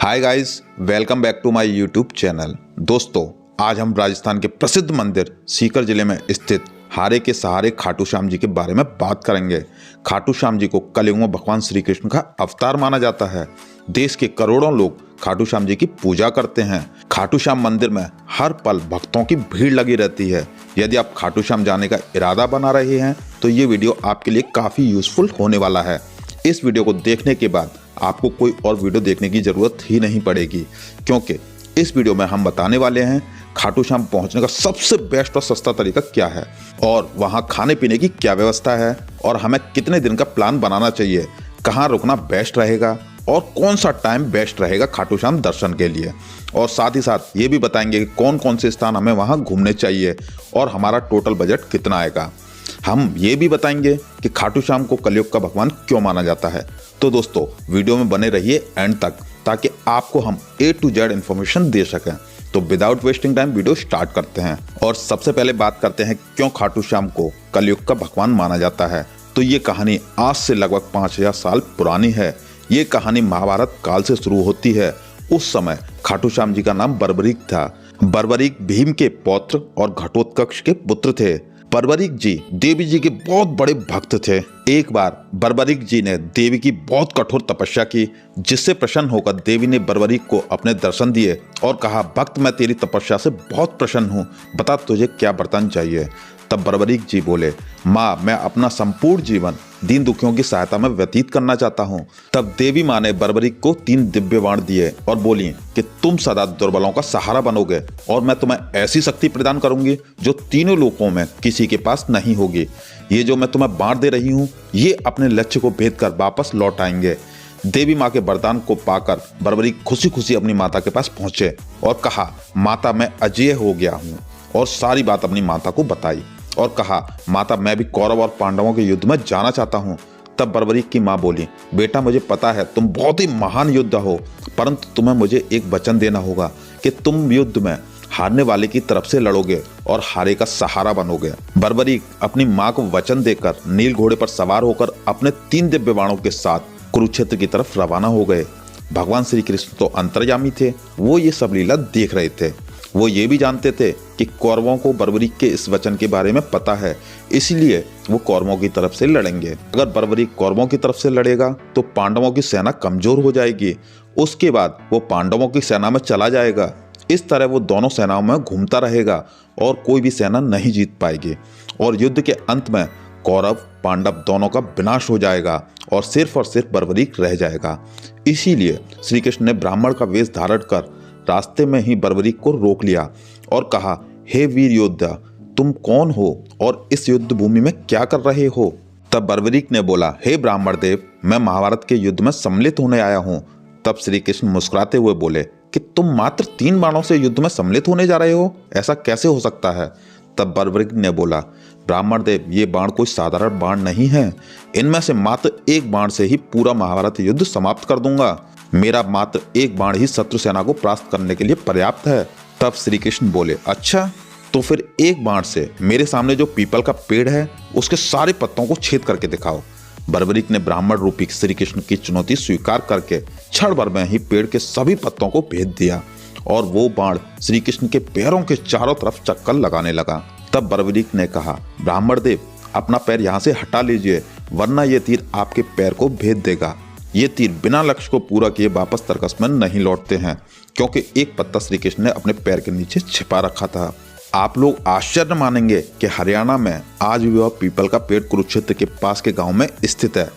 Hi guys, welcome back to my YouTube channel. दोस्तों, आज हम राजस्थान के प्रसिद्ध मंदिर सीकर जिले में स्थित हारे के सहारे खाटू श्याम जी के बारे में बात करेंगे। खाटू श्याम जी को कलयुग में भगवान श्री कृष्ण का अवतार माना जाता है। देश के करोड़ों लोग खाटू श्याम जी की पूजा करते हैं। खाटू श्याम मंदिर में हर पल भक्तों की भीड़ लगी रहती है। यदि आप खाटू श्याम जाने का इरादा बना रहे हैं तो ये वीडियो आपके लिए काफ़ी यूजफुल होने वाला है। इस वीडियो को देखने के बाद आपको कोई और वीडियो देखने की ज़रूरत ही नहीं पड़ेगी, क्योंकि इस वीडियो में हम बताने वाले हैं खाटू श्याम पहुंचने का सबसे बेस्ट और सस्ता तरीका क्या है, और वहां खाने पीने की क्या व्यवस्था है, और हमें कितने दिन का प्लान बनाना चाहिए, कहां रुकना बेस्ट रहेगा और कौन सा टाइम बेस्ट रहेगा खाटू श्याम दर्शन के लिए। और साथ ही साथ ये भी बताएंगे कि कौन कौन से स्थान हमें वहाँ घूमने चाहिए और हमारा टोटल बजट कितना आएगा। हम ये भी बताएंगे कि खाटू श्याम को कलयुग का भगवान क्यों माना जाता है। तो दोस्तों, वीडियो में बने रहिए एंड तक, ताकि आपको हम A to Z इन्फॉर्मेशन दे सकें। तो without wasting time video start करते हैं। और सबसे पहले बात करते हैं क्यों खाटू श्याम को कलयुग का भगवान माना जाता है। तो ये कहानी आज से लगभग 5000 साल पुरानी है। ये कहानी महाभारत काल से शुरू होती है। उस समय खाटू श्याम जी का नाम बर्बरीक था। बर्बरीक भीम के पौत्र और घटोत्कच के पुत्र थे। बर्बरीक जी देवी जी के बहुत बड़े भक्त थे। एक बार बर्बरीक जी ने देवी की बहुत कठोर तपस्या की, जिससे प्रसन्न होकर देवी ने बर्बरीक को अपने दर्शन दिए और कहा, भक्त मैं तेरी तपस्या से बहुत प्रसन्न हूँ, बता तुझे क्या वरदान चाहिए। तब बर्बरीक जी बोले, माँ मैं अपना संपूर्ण जीवन दीन दुखियों की सहायता में व्यतीत करना चाहता हूँ। तब देवी माँ ने बर्बरीक को 3 दिव्य बाण दिए और बोली कि तुम सदा दुर्बलों का सहारा बनोगे और मैं तुम्हें ऐसी शक्ति प्रदान करूंगी जो तीनों लोकों में किसी के पास नहीं होगी। ये जो मैं तुम्हें बाण दे रही हूँ, ये अपने लक्ष्य को भेद कर वापस लौट आएंगे। देवी माँ के वरदान को पाकर बर्बरीक खुशी खुशी अपनी माता के पास पहुंचे और कहा, माता मैं अजेय हो गया हूँ, और सारी बात अपनी माता को बताई और कहा, माता मैं भी कौरव और पांडवों के युद्ध में जाना चाहता हूँ। तब बर्बरीक की माँ बोली, बेटा मुझे पता है तुम बहुत ही महान योद्धा हो, परंतु तुम्हें मुझे एक वचन देना होगा कि तुम युद्ध में हारने वाले की तरफ से लड़ोगे और हारे का सहारा बनोगे। बर्बरीक अपनी माँ को वचन देकर नील घोड़े पर सवार होकर अपने 3 दिव्य बाणों के साथ कुरुक्षेत्र की तरफ रवाना हो गए। भगवान श्री कृष्ण तो अंतर्यामी थे, वो ये सब लीला देख रहे थे। वो ये भी जानते थे कि कौरवों को बर्बरीक के इस वचन के बारे में पता है, इसलिए वो कौरवों की तरफ से लड़ेंगे। अगर बर्बरीक कौरवों की तरफ से लड़ेगा तो पांडवों की सेना कमजोर हो जाएगी। उसके बाद वो पांडवों की सेना में चला जाएगा। इस तरह वो दोनों सेनाओं में घूमता रहेगा और कोई भी सेना नहीं जीत पाएगी, और युद्ध के अंत में कौरव पांडव दोनों का विनाश हो जाएगा और सिर्फ बर्बरीक रह जाएगा। इसीलिए श्री कृष्ण ने ब्राह्मण का वेश धारण कर रास्ते में ही बर्बरीक को रोक लिया और कहा, हे वीर योद्धा, तुम कौन हो और इस युद्ध भूमि में क्या कर रहे हो। तब बर्बरीक ने बोला, हे ब्राह्मण देव, मैं महाभारत के युद्ध में सम्मिलित होने आया हूँ। तब श्री कृष्ण मुस्कुराते हुए बोले कि तुम मात्र 3 बाणों से युद्ध में सम्मिलित होने जा रहे हो, ऐसा कैसे हो सकता है। तब बर्बरीक ने बोला, ब्राह्मण देव, ये बाण कोई साधारण बाण नहीं है। इनमें से मात्र 1 बाण से ही पूरा महाभारत युद्ध समाप्त कर दूंगा। मेरा मात्र 1 बाण ही शत्रु सेना को परास्त करने के लिए पर्याप्त है। तब श्री कृष्ण बोले, अच्छा तो फिर 1 बाण से मेरे सामने जो पीपल का पेड़ है उसके सारे पत्तों को छेद करके दिखाओ। बर्बरीक ने ब्राह्मण रूपी श्री कृष्ण की चुनौती स्वीकार करके क्षण भर में ही पेड़ के सभी पत्तों को भेद दिया और वो बाण श्री कृष्ण के पैरों के चारों तरफ चक्कर लगाने लगा। तब बर्बरीक ने कहा, ब्राह्मण देव, अपना पैर यहाँ से हटा लीजिए, वरना ये तीर आपके पैर को भेद देगा। ये तीर बिना लक्ष्य को पूरा किए वापस तरकस में नहीं लौटते हैं, क्योंकि एक पत्ता श्री कृष्ण ने अपने पैर के नीचे छिपा रखा था। आप लोग आश्चर्य मानेंगे कि हरियाणा में आज भी वह पीपल का पेड़ कुरुक्षेत्र के पास के गांव में स्थित है,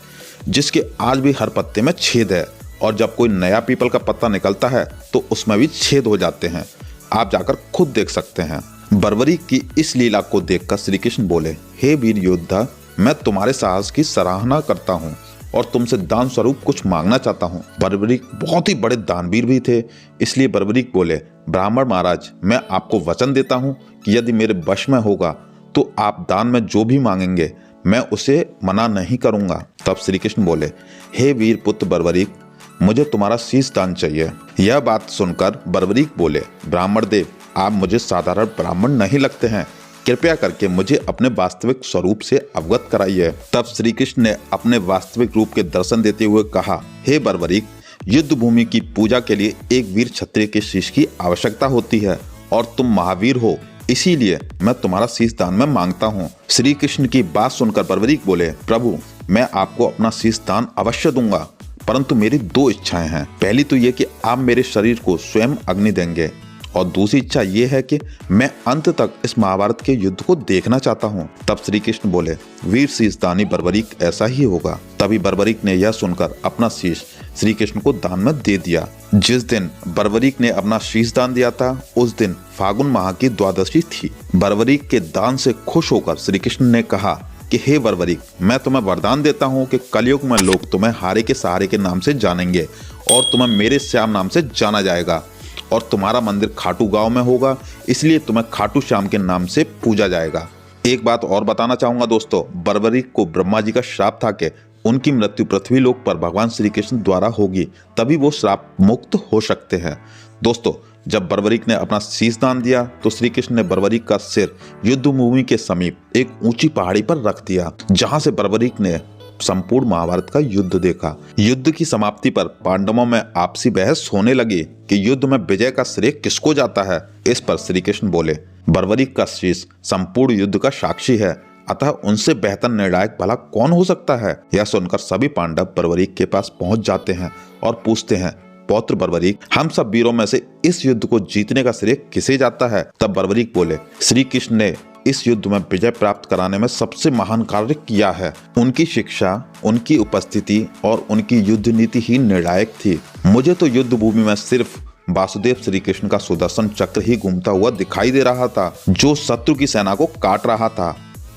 जिसके आज भी हर पत्ते में छेद है, और जब कोई नया पीपल का पत्ता निकलता है तो उसमें भी छेद हो जाते हैं। आप जाकर खुद देख सकते हैं। बर्बरीक की इस लीला को देखकर श्री कृष्ण बोले, हे वीर योद्धा, मैं तुम्हारे साहस की सराहना करता हूँ और तुमसे दान स्वरूप कुछ मांगना चाहता हूँ। बर्बरीक बहुत ही बड़े दानवीर भी थे, इसलिए बर्बरीक बोले, ब्राह्मण महाराज, मैं आपको वचन देता हूँ कि यदि मेरे वश में होगा तो आप दान में जो भी मांगेंगे मैं उसे मना नहीं करूँगा। तब श्री कृष्ण बोले, हे वीर पुत्र बर्बरीक, मुझे तुम्हारा शीश दान चाहिए। यह बात सुनकर बर्बरीक बोले, ब्राह्मण देव, आप मुझे साधारण ब्राह्मण नहीं लगते हैं, कृपया करके मुझे अपने वास्तविक स्वरूप से अवगत कराइए। तब श्री कृष्ण ने अपने वास्तविक रूप के दर्शन देते हुए कहा, हे बर्बरीक, युद्ध भूमि की पूजा के लिए एक वीर क्षत्रिय के शीश की आवश्यकता होती है और तुम महावीर हो, इसीलिए मैं तुम्हारा शीश दान में मांगता हूँ। श्री कृष्ण की बात सुनकर बर्बरीक बोले, प्रभु मैं आपको अपना शीश दान अवश्य दूंगा, परंतु मेरी दो इच्छाएं हैं। पहली तो ये कि आप मेरे शरीर को स्वयं अग्नि देंगे, और दूसरी इच्छा ये है कि मैं अंत तक इस महाभारत के युद्ध को देखना चाहता हूँ। तब श्री कृष्ण बोले, वीर शीशदानी बर्बरीक, ऐसा ही होगा। तभी बर्बरीक ने यह सुनकर अपना शीश श्री कृष्ण को दान में दे दिया। जिस दिन बर्बरीक ने अपना शीश दान दिया था उस दिन फागुन माह की द्वादशी थी। बर्बरीक के दान से खुश होकर श्री कृष्ण ने कहा कि हे बर्बरीक, मैं तुम्हें वरदान देता हूँ कि कलयुग में लोग तुम्हें हारे के सहारे के नाम से जानेंगे और तुम्हें मेरे श्याम नाम से जाना जाएगा, और तुम्हारा मंदिर खाटू गांव में होगा, इसलिए तुम्हें खाटू श्याम के नाम से पूजा जाएगा। एक बात और बताना चाहूंगा दोस्तों, बर्बरीक को ब्रह्मा जी का श्राप था कि उनकी मृत्यु पृथ्वी लोक पर भगवान श्री कृष्ण द्वारा होगी, तभी वो श्राप मुक्त हो सकते हैं। दोस्तों, जब बर्बरीक ने अपना शीश दान दिया तो श्री कृष्ण ने बर्बरीक का सिर युद्ध भूमि के समीप एक ऊंची पहाड़ी पर रख दिया, जहां से बर्बरीक ने संपूर्ण महाभारत का युद्ध देखा। युद्ध की समाप्ति पर पांडवों में आपसी बहस होने लगी कि युद्ध में विजय का श्रेय किसको जाता है। इस पर श्री कृष्ण बोले, बर्बरीक का शीश संपूर्ण युद्ध का साक्षी है, अतः उनसे बेहतर निर्णायक भला कौन हो सकता है। यह सुनकर सभी पांडव बर्बरीक के पास पहुंच जाते हैं और पूछते हैं, पौत्र बर्बरीक, हम सब वीरों में से इस युद्ध को जीतने का श्रेय किसे जाता है। तब बर्बरीक बोले, श्री कृष्ण ने इस युद्ध में विजय प्राप्त कराने में सबसे महान कार्य किया है। उनकी शिक्षा, उनकी उपस्थिति और उनकी युद्ध नीति ही निर्णायक थी। मुझे तो युद्ध भूमि में सिर्फ वासुदेव श्री कृष्ण का सुदर्शन चक्र ही घूमता हुआ दिखाई दे रहा था, जो शत्रु की सेना को काट रहा था।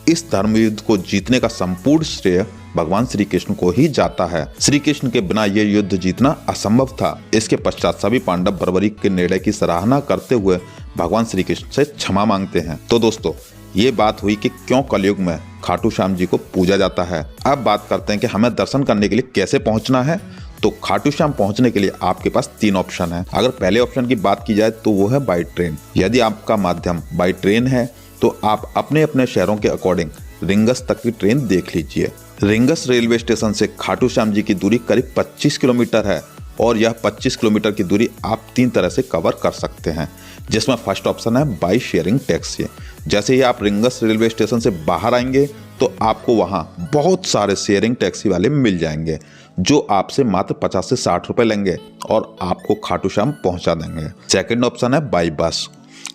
इस धर्म युद्ध को जीतने का संपूर्ण श्रेय भगवान श्री कृष्ण को ही जाता है। श्री कृष्ण के बिना यह युद्ध जीतना असंभव था। इसके पश्चात सभी पांडव बर्बरीक के निर्णय की सराहना करते हुए भगवान श्री कृष्ण से क्षमा मांगते हैं। तो दोस्तों, ये बात हुई कि क्यों कलयुग में खाटू श्याम जी को पूजा जाता है। अब बात करते हैं कि हमें दर्शन करने के लिए कैसे पहुंचना है। तो खाटू श्याम पहुंचने के लिए आपके पास 3 ऑप्शन है। अगर पहले ऑप्शन की बात की जाए तो वो है बाई ट्रेन। यदि आपका माध्यम बाई ट्रेन है तो आप अपने अपने शहरों के अकॉर्डिंग रिंगस तक की ट्रेन देख लीजिए। रिंगस रेलवे स्टेशन से खाटू श्याम जी की दूरी करीब 25 किलोमीटर है, और यह 25 किलोमीटर की दूरी आप 3 तरह से कवर कर सकते हैं, जिसमें फर्स्ट ऑप्शन है बाई शेयरिंग टैक्सी। जैसे ही आप रिंगस रेलवे स्टेशन से बाहर आएंगे तो आपको वहां बहुत सारे शेयरिंग टैक्सी वाले मिल जाएंगे, जो आपसे मात्र 50 से 60 रुपए लेंगे और आपको खाटू श्याम पहुंचा देंगे। सेकंड ऑप्शन है बाई बस।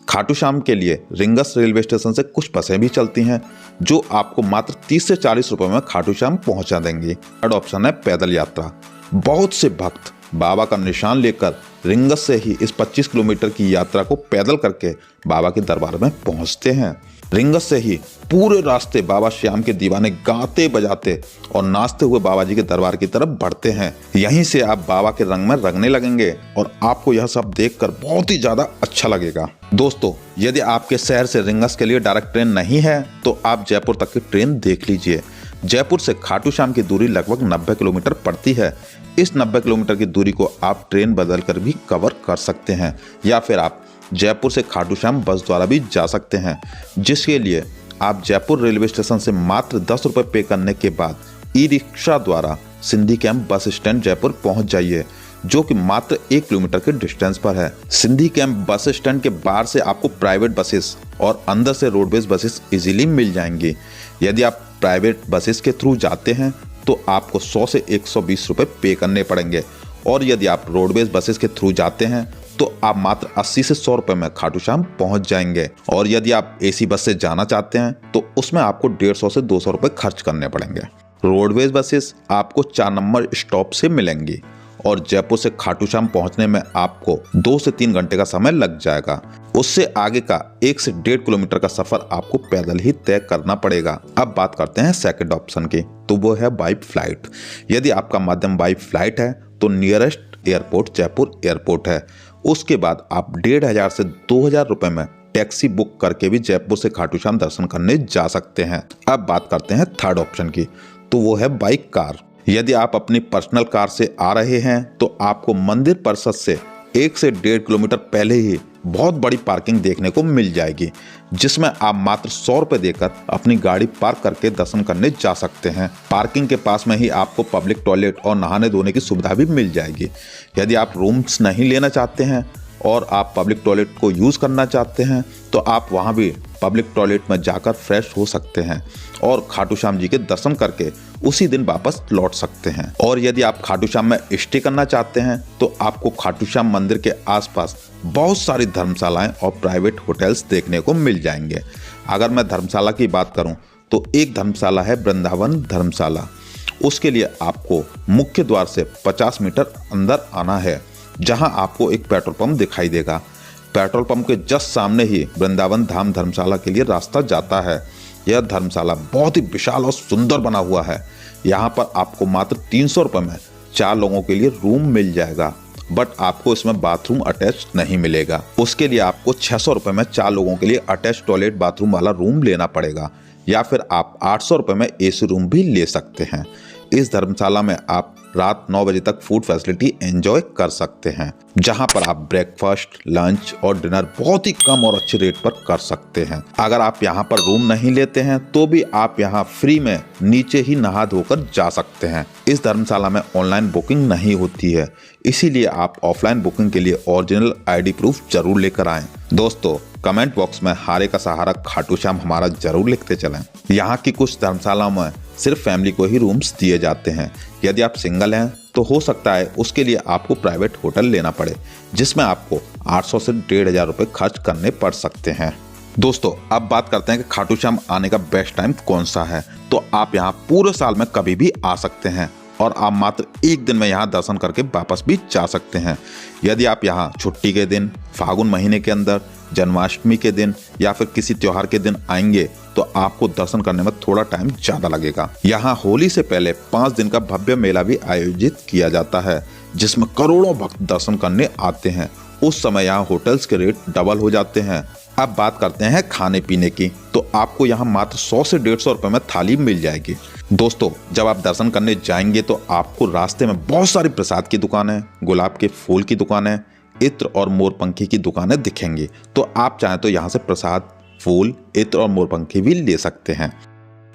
खाटू श्याम के लिए रिंगस रेलवे स्टेशन से कुछ बसें भी चलती हैं, जो आपको मात्र 30 से 40 रुपए में खाटू श्याम पहुंचा देंगी। थर्ड ऑप्शन है पैदल यात्रा। बहुत से भक्त बाबा का निशान लेकर रिंगस से ही इस 25 किलोमीटर की यात्रा को पैदल करके बाबा के दरबार में पहुंचते हैं। रिंगस से ही पूरे रास्ते बाबा श्याम के दीवाने गाते बजाते और नाचते हुए बाबा जी के दरबार की तरफ बढ़ते हैं। यहीं से आप बाबा के रंग में रंगने लगेंगे और आपको यह सब देखकर बहुत ही ज्यादा अच्छा लगेगा। दोस्तों, यदि आपके शहर से रिंगस के लिए डायरेक्ट ट्रेन नहीं है तो आप जयपुर तक की ट्रेन देख लीजिए। जयपुर से खाटू श्याम की दूरी लगभग 90 किलोमीटर पड़ती है। इस 90 किलोमीटर की दूरी को आप ट्रेन बदलकर भी कवर कर सकते हैं, या फिर आप जयपुर से खाटू श्याम बस द्वारा भी जा सकते हैं, जिसके लिए आप जयपुर रेलवे स्टेशन से मात्र 10 रुपये पे करने के बाद ई रिक्शा द्वारा Sindhi camp bus stand Jaipur पहुंच जाइए, जो कि मात्र 1 किलोमीटर के डिस्टेंस पर है। सिंधी कैंप बस स्टैंड के बाहर से आपको प्राइवेट बसेस और अंदर से रोडवेज बसेस इजीली मिल जाएंगी। यदि आप प्राइवेट बसेस के थ्रू जाते हैं तो आपको 100 से 120 रुपये पे करने पड़ेंगे, और यदि आप रोडवेज बसेस के थ्रू जाते हैं तो आप मात्र 80 से 100 रुपये में खाटू श्याम पहुंच जाएंगे। और यदि आप एसी बस से जाना चाहते हैं तो उसमें आपको 150 से 200 रुपये खर्च करने पड़ेंगे। रोडवेज बसेस आपको 4 नंबर स्टॉप से मिलेंगी, और जयपुर से खाटू श्याम पहुंचने में आपको 2 से 3 घंटे का समय लग जाएगा। उससे आगे का 1 से 1.5 किलोमीटर का सफर आपको पैदल ही तय करना पड़ेगा। अब बात करते हैं सेकंड ऑप्शन की, तो वो है बाई फ्लाइट। यदि आपका माध्यम बाई फ्लाइट है तो नियरेस्ट एयरपोर्ट जयपुर एयरपोर्ट है। उसके बाद आप 1500 से 2000 रुपए में टैक्सी बुक करके भी जयपुर से खाटू श्याम दर्शन करने जा सकते हैं। अब बात करते हैं थर्ड ऑप्शन की, तो वो है बाई कार। यदि आप अपनी पर्सनल कार से आ रहे हैं तो आपको मंदिर परिसर से 1 से 1.5 किलोमीटर पहले ही बहुत बड़ी पार्किंग देखने को मिल जाएगी, जिसमें आप मात्र 100 रुपये देकर अपनी गाड़ी पार्क करके दर्शन करने जा सकते हैं। पार्किंग के पास में ही आपको पब्लिक टॉयलेट और नहाने धोने की सुविधा भी मिल जाएगी। यदि आप रूम्स नहीं लेना चाहते हैं और आप पब्लिक टॉयलेट को यूज़ करना चाहते हैं तो आप वहां भी पब्लिक टॉयलेट में जाकर फ्रेश हो सकते हैं और खाटू श्याम जी के दर्शन करके उसी दिन वापस लौट सकते हैं। और यदि आप खाटू श्याम में स्टे करना चाहते हैं तो आपको खाटू श्याम मंदिर के आसपास बहुत सारी धर्मशालाएं और प्राइवेट होटल्स देखने को मिल जाएंगे। अगर मैं धर्मशाला की बात करूं तो एक धर्मशाला है वृंदावन धर्मशाला। उसके लिए आपको मुख्य द्वार से 50 मीटर अंदर आना है, जहां आपको एक पेट्रोल पंप दिखाई देगा। पेट्रोल पंप के जस्ट सामने ही वृंदावन धाम धर्मशाला के लिए रास्ता जाता है। यह धर्मशाला बहुत ही विशाल और सुंदर बना हुआ है। यहाँ पर आपको मात्र 300 रुपये में 4 लोगों के लिए रूम मिल जाएगा, बट आपको इसमें बाथरूम अटैच नहीं मिलेगा। उसके लिए आपको 600 रुपये में 4 लोगों के लिए अटैच टॉयलेट बाथरूम वाला रूम लेना पड़ेगा, या फिर आप 800 रुपये में AC रूम भी ले सकते हैं। इस धर्मशाला में आप रात 9 बजे तक फूड फैसिलिटी एंजॉय कर सकते हैं, जहां पर आप ब्रेकफास्ट, लंच और डिनर बहुत ही कम और अच्छे रेट पर कर सकते हैं। अगर आप यहां पर रूम नहीं लेते हैं तो भी आप यहां फ्री में नीचे ही नहा धोकर जा सकते हैं। इस धर्मशाला में ऑनलाइन बुकिंग नहीं होती है, इसीलिए आप ऑफलाइन बुकिंग के लिए ओरिजिनल ID प्रूफ जरूर लेकर आएं। दोस्तों, कमेंट बॉक्स में हारे का सहारा खाटू श्याम हमारा जरूर लिखते चलें। यहाँ की कुछ धर्मशालाओं में सिर्फ फैमिली को ही रूम्स दिए जाते हैं। यदि आप सिंगल हैं तो हो सकता है उसके लिए आपको प्राइवेट होटल लेना पड़े, जिसमें आपको 800 से 1500 रुपये खर्च करने पड़ सकते हैं। दोस्तों, अब बात करते हैं कि खाटू श्याम आने का बेस्ट टाइम कौन सा है। तो आप यहाँ पूरे साल में कभी भी आ सकते हैं और आप मात्र एक दिन में यहाँ दर्शन करके वापस भी जा सकते हैं। यदि आप यहाँ छुट्टी के दिन, फागुन महीने के अंदर, जन्माष्टमी के दिन या फिर किसी त्योहार के दिन आएंगे तो आपको दर्शन करने में थोड़ा टाइम ज़्यादा लगेगा। यहाँ होली से पहले 5 दिन का भव्य मेला भी आयोजित किया जाता है, जिसमें करोड़ों भक्त दर्शन करने आते हैं। उस समय यहाँ होटल्स के रेट डबल हो जाते हैं। अब बात करते हैं खाने पीने की, तो आपको यहाँ मात्र 100 से 150 रुपये में थाली मिल जाएगी। दोस्तों, जब आप दर्शन करने जाएंगे तो आपको रास्ते में बहुत सारी प्रसाद की दुकानें, गुलाब के फूल की दुकानें, इत्र और मोरपंखी की दुकानें दिखेंगी। तो आप चाहें तो यहाँ से प्रसाद, फूल, इत्र और मोरपंखी भी ले सकते हैं।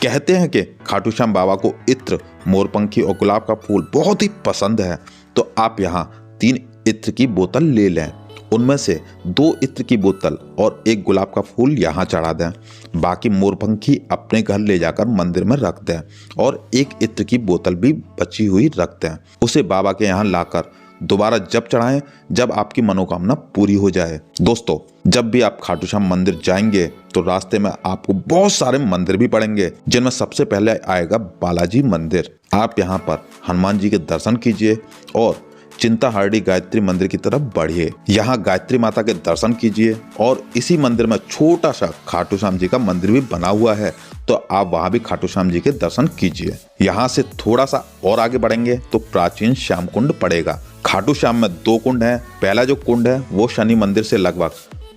कहते हैं कि खाटू श्याम बाबा को इत्र, मोरपंखी और गुलाब का फूल बहुत ही पसंद है, तो आप यहाँ 3 इत्र की बोतल ले लें। उनमें से 2 इत्र की बोतल और 1 गुलाब का फूल यहाँ चढ़ा दें। बाकी मोरपंखी अपने घर ले जाकर मंदिर में रख दें और 1 इत्र की बोतल भी बची हुई रख दें। उसे बाबा के यहाँ लाकर दोबारा जब चढ़ाएं जब आपकी मनोकामना पूरी हो जाए। दोस्तों, जब भी आप खाटू श्याम मंदिर जाएंगे तो रास्ते में आपको बहुत सारे मंदिर भी पड़ेंगे, जिनमें सबसे पहले आएगा बालाजी मंदिर। आप यहाँ पर हनुमान जी के दर्शन कीजिए और चिंताहार्डी गायत्री मंदिर की तरफ बढ़िए। यहाँ गायत्री माता के दर्शन कीजिए और इसी मंदिर में छोटा सा खाटू श्याम जी का मंदिर भी बना हुआ है, तो आप वहां भी खाटू श्याम जी के दर्शन कीजिए। यहाँ से थोड़ा सा और आगे बढ़ेंगे तो प्राचीन श्याम कुंड पड़ेगा। खाटू श्याम में 2 कुंड हैं। पहला जो कुंड है वो शनि मंदिर से लगभग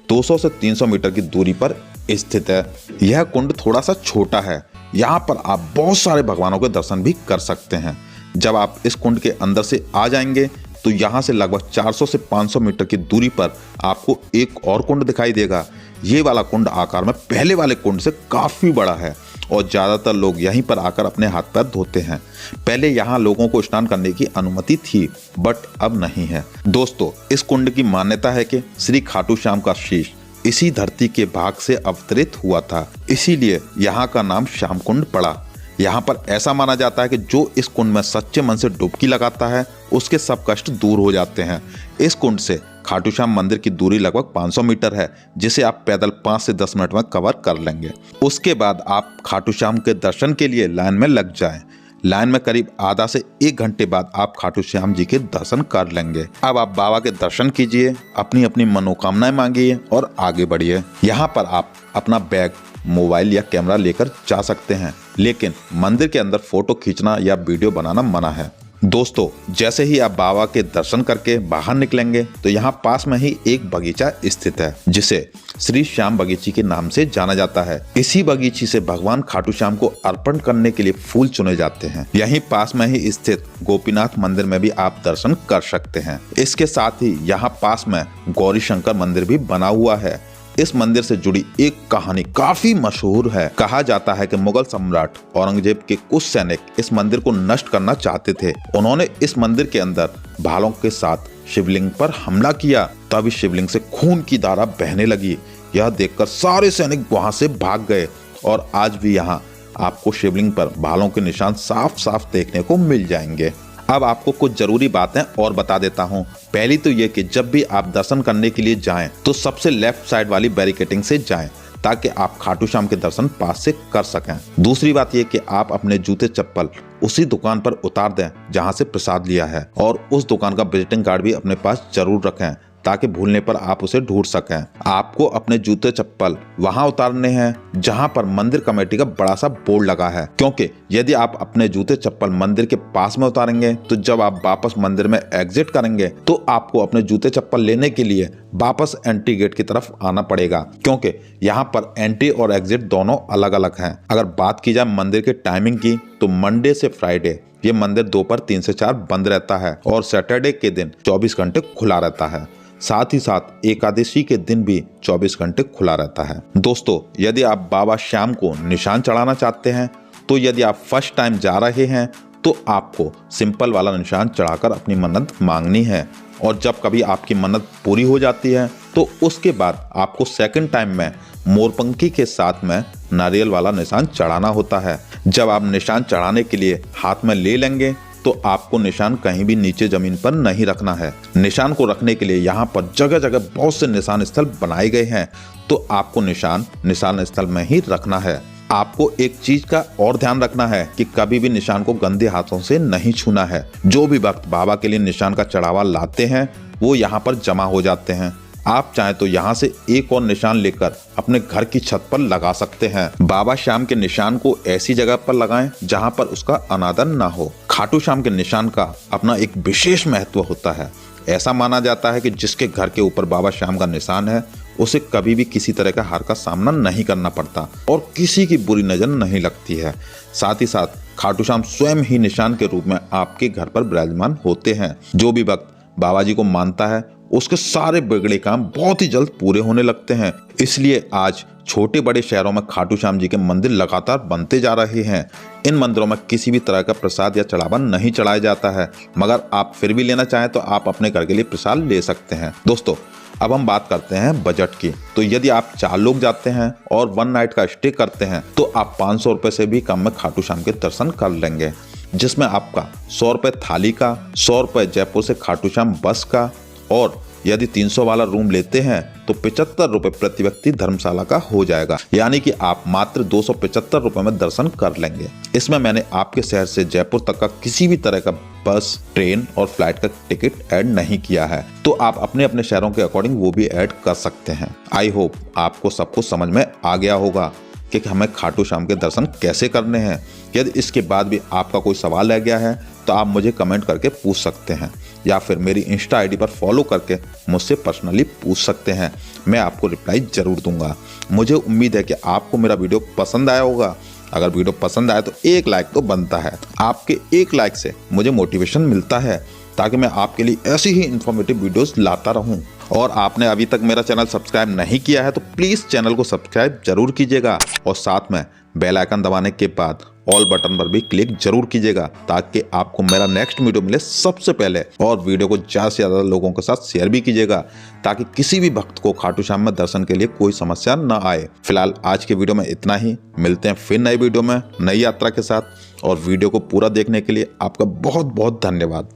200 से 300 मीटर की दूरी पर स्थित है। यह कुंड थोड़ा सा छोटा है। यहाँ पर आप बहुत सारे भगवानों के दर्शन भी कर सकते हैं। जब आप इस कुंड के अंदर से आ जाएंगे तो यहाँ से लगभग 400 से 500 मीटर की दूरी पर आपको एक और कुंड दिखाई देगा। ये वाला कुंड आकार में पहले वाले कुंड से काफ़ी बड़ा है और ज़्यादातर लोग यहीं पर आकर अपने हाथ पैर धोते हैं। पहले यहाँ लोगों को स्नान करने की अनुमति थी, बट अब नहीं है। दोस्तों, इस कुंड की मान्यता है कि श्री खाटू श्याम का शीश इसी धरती के भाग से अवतरित हुआ था, इसीलिए यहाँ का नाम श्याम कुंड पड़ा। यहाँ पर ऐसा माना जाता है कि जो इस कुंड में सच्चे मन से डुबकी लगाता है उसके सब कष्ट दूर हो जाते हैं। इस कुंड से खाटू श्याम मंदिर की दूरी लगभग 500 मीटर है, जिसे आप पैदल 5 से 10 मिनट में कवर कर लेंगे। उसके बाद आप खाटू श्याम के दर्शन के लिए लाइन में लग जाएं। लाइन में करीब आधा से 1 घंटे बाद आप खाटू श्याम जी के दर्शन कर लेंगे। अब आप बाबा के दर्शन कीजिए, अपनी अपनी मनोकामनाएं मांगिए और आगे बढ़िए। यहाँ पर आप अपना बैग, मोबाइल या कैमरा लेकर जा सकते हैं, लेकिन मंदिर के अंदर फोटो खींचना या वीडियो बनाना मना है। दोस्तों, जैसे ही आप बाबा के दर्शन करके बाहर निकलेंगे तो यहाँ पास में ही एक बगीचा स्थित है जिसे श्री श्याम बगीची के नाम से जाना जाता है। इसी बगीची से भगवान खाटू श्याम को अर्पण करने के लिए फूल चुने जाते हैं। यहीं पास में ही स्थित गोपीनाथ मंदिर में भी आप दर्शन कर सकते हैं। इसके साथ ही यहाँ पास में गौरी शंकर मंदिर भी बना हुआ है। इस मंदिर से जुड़ी एक कहानी काफी मशहूर है। कहा जाता है कि मुगल सम्राट औरंगजेब के कुछ सैनिक इस मंदिर को नष्ट करना चाहते थे। उन्होंने इस मंदिर के अंदर भालों के साथ शिवलिंग पर हमला किया। तब इस शिवलिंग से खून की धारा बहने लगी। यह देखकर सारे सैनिक वहां से भाग गए और आज भी यहाँ आपको शिवलिंग पर भालों के निशान साफ साफ देखने को मिल जाएंगे। अब आपको कुछ जरूरी बातें और बता देता हूँ। पहली तो ये कि जब भी आप दर्शन करने के लिए जाएं तो सबसे लेफ्ट साइड वाली बैरिकेडिंग से जाएं ताकि आप खाटू श्याम के दर्शन पास से कर सकें। दूसरी बात यह कि आप अपने जूते चप्पल उसी दुकान पर उतार दें जहां से प्रसाद लिया है और उस दुकान का विजिटिंग कार्ड भी अपने पास जरूर रखें ताकि भूलने पर आप उसे ढूंढ सकें। आपको अपने जूते चप्पल वहां उतारने हैं जहां पर मंदिर कमेटी का बड़ा सा बोर्ड लगा है, क्योंकि यदि आप अपने जूते चप्पल मंदिर के पास में उतारेंगे तो जब आप वापस मंदिर में एग्जिट करेंगे तो आपको अपने जूते चप्पल लेने के लिए वापस एंट्री गेट की तरफ आना पड़ेगा, क्योंकि यहाँ पर एंट्री और एग्जिट दोनों अलग अलग हैं। अगर बात की जाए मंदिर के टाइमिंग की तो मंडे से फ्राइडे ये मंदिर दोपहर 3 से 4 बंद रहता है और सैटरडे के दिन 24 घंटे खुला रहता है। साथ ही साथ एकादशी के दिन भी 24 घंटे खुला रहता है। दोस्तों, यदि आप बाबा श्याम को निशान चढ़ाना चाहते हैं तो यदि आप फर्स्ट टाइम जा रहे हैं तो आपको सिंपल वाला निशान चढ़ाकर अपनी मन्नत मांगनी है और जब कभी आपकी मन्नत पूरी हो जाती है तो उसके बाद आपको सेकंड टाइम में मोरपंखी के साथ में नारियल वाला निशान चढ़ाना होता है। जब आप निशान चढ़ाने के लिए हाथ में ले लेंगे तो आपको निशान कहीं भी नीचे जमीन पर नहीं रखना है। निशान को रखने के लिए यहाँ पर जगह जगह बहुत से निशान स्थल बनाए गए हैं, तो आपको निशान स्थल में ही रखना है। आपको एक चीज का और ध्यान रखना है कि कभी भी निशान को गंदे हाथों से नहीं छूना है। जो भी भक्त बाबा के लिए निशान का चढ़ावा लाते हैं वो यहाँ पर जमा हो जाते हैं। आप चाहें तो यहाँ से एक और निशान लेकर अपने घर की छत पर लगा सकते हैं। बाबा श्याम के निशान को ऐसी जगह पर लगाएं जहाँ पर उसका अनादर ना हो। खाटू श्याम के निशान का अपना एक विशेष महत्व होता है। ऐसा माना जाता है कि जिसके घर के ऊपर बाबा श्याम का निशान है उसे कभी भी किसी तरह का हार का सामना नहीं करना पड़ता और किसी की बुरी नजर नहीं लगती है। साथ ही साथ खाटू श्याम स्वयं ही निशान के रूप में आपके घर पर विराजमान होते हैं। जो भी भक्त बाबा जी को मानता है उसके सारे बिगड़े काम बहुत ही जल्द पूरे होने लगते हैं। इसलिए आज छोटे बड़े शहरों में खाटू श्याम जी के मंदिर लगातार बनते जा रहे हैं। इन मंदिरों में किसी भी तरह का प्रसाद या चढ़ावा नहीं चढ़ाया जाता है, मगर आप फिर भी लेना चाहें तो आप अपने घर के लिए प्रसाद ले सकते हैं। दोस्तों, अब हम बात करते हैं बजट की। तो यदि आप 4 लोग जाते हैं और 1 नाइट का स्टे करते हैं तो आप 500 रुपये से भी कम में खाटू श्याम के दर्शन कर लेंगे, जिसमें आपका 100 रुपये थाली का, 100 रुपये जयपुर से खाटू श्याम बस का और यदि 300 वाला रूम लेते हैं तो 75 रुपये प्रति व्यक्ति धर्मशाला का हो जाएगा। यानी कि आप मात्र 275 रुपये में दर्शन कर लेंगे। इसमें मैंने आपके शहर से जयपुर तक का किसी भी तरह का बस, ट्रेन और फ्लाइट का टिकट ऐड नहीं किया है, तो आप अपने अपने शहरों के अकॉर्डिंग वो भी ऐड कर सकते हैं। आई होप आपको सब कुछ समझ में आ गया होगा कि हमें खाटू श्याम के दर्शन कैसे करने हैं। यदि इसके बाद भी आपका कोई सवाल रह गया है तो आप मुझे कमेंट करके पूछ सकते हैं या फिर मेरी इंस्टा आईडी पर फॉलो करके मुझसे पर्सनली पूछ सकते हैं। मैं आपको रिप्लाई जरूर दूंगा। मुझे उम्मीद है कि आपको मेरा वीडियो पसंद आया होगा। अगर वीडियो पसंद आया तो एक लाइक तो बनता है। आपके एक लाइक से मुझे मोटिवेशन मिलता है ताकि मैं आपके लिए ऐसी ही इन्फॉर्मेटिव वीडियोस लाता रहूं। और आपने अभी तक मेरा चैनल सब्सक्राइब नहीं किया है तो प्लीज़ चैनल को सब्सक्राइब जरूर कीजिएगा और साथ में बेल आइकन दबाने के बाद ऑल बटन पर भी क्लिक जरूर कीजिएगा ताकि आपको मेरा नेक्स्ट वीडियो मिले सबसे पहले। और वीडियो को ज़्यादा से ज़्यादा लोगों के साथ शेयर भी कीजिएगा ताकि किसी भी भक्त को खाटू श्याम में दर्शन के लिए कोई समस्या न आए। फिलहाल आज के वीडियो में इतना ही। मिलते हैं फिर नई वीडियो में नई यात्रा के साथ। और वीडियो को पूरा देखने के लिए आपका बहुत बहुत धन्यवाद।